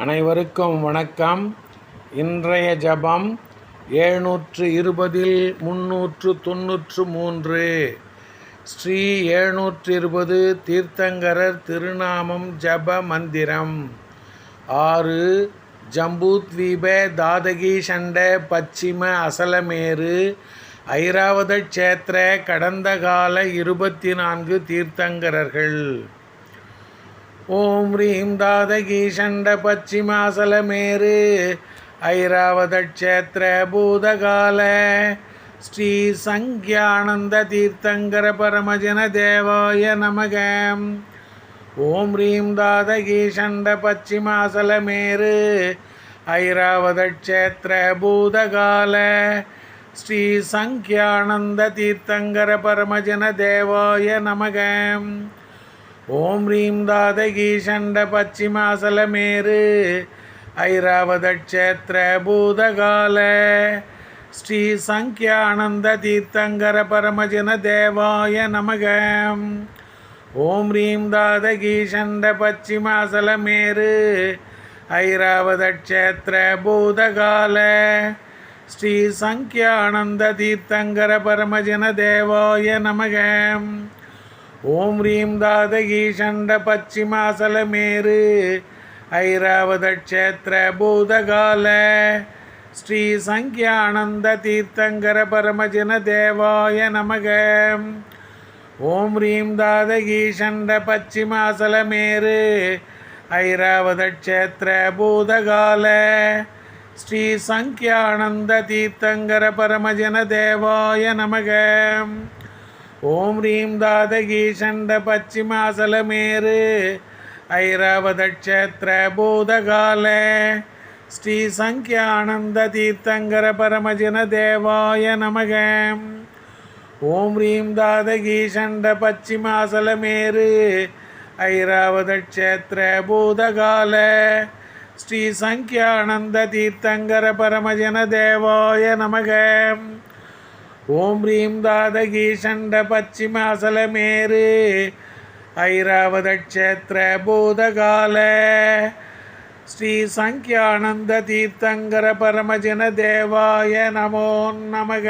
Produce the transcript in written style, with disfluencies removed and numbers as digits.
அனைவருக்கும் வணக்கம். இன்றைய ஜபம் 720 393. ஸ்ரீ 720 தீர்த்தங்கரர் திருநாமம் ஜப மந்திரம். 6 ஜம்பூத்வீப தாதகி சண்ட பச்சிம அசலமேரு ஐராவத க்ஷேத்திர கடந்த கால 24 தீர்த்தங்கரர்கள். ஓம் ரீம் தாதகி சண்ட பச்சிமாசலமேரு ஐராவத க்ஷேத்திர பூதகால ஸ்ரீ சங்கியானந்த தீர்த்தங்கர பரமஜன தேவாய நமக. ஓம் ரீம் தாதகி சண்ட பச்சிமாசலமேரு ஐராவத க்ஷேத்திர பூதகால ஸ்ரீ சங்கியானந்த தீர்த்தங்கர பரமஜன தேவாய நமக. ஓம் ரீம் தாதகி சண்ட பச்சிமாசலமேரு ஐராவத க்ஷேத்திர பூதகால ஸ்ரீ சங்கியானந்த தீர்த்தங்கர பரமஜன தேவாய நமக. ஓம் ரீம் தாதகி சண்ட பச்சிமாசலமேரு ஐராவத க்ஷேத்திர பூதகால ஸ்ரீ சங்கியானந்த தீர்த்தங்கர பரமஜன தேவாய நமக. ஓம் ரீம் தாதகி சண்ட பச்சிமாசலமேரு ஐராவத க்ஷேத்திர பூதகால ஸ்ரீ சங்கியானந்த தீர்த்தங்கர பரமஜன தேவாய நமக. ஓம் ரீம் தாதகி சண்ட பச்சிமாசலமேரு ஐராவத க்ஷேத்திர பூதகால ஸ்ரீ சங்கியானந்த தீர்த்தங்கர பரமஜன தேவாய நமக. ஓம் ரீம் தாதகி சண்ட பச்சிமாசலமேரு ஐராவத க்ஷேத்திர பூதகால ஸ்ரீ சங்கியானந்த தீர்த்தங்கர பரமஜன தேவாய நமக. ஓம் ரீம் தாதகி சண்ட பச்சிமாசலமேரு ஐராவத க்ஷேத்திர பூதகால ஸ்ரீ சங்கியானந்த தீர்த்தங்கர பரமஜன தேவாய நமக. ஓம் ரீம் தாதகி சண்ட பச்சிமாசலமேரு ஐராவத க்ஷேத்திர பூதகால ஸ்ரீ சங்கியானந்த தீர்த்தங்கர பரமஜன தேவாய நமோ நமக.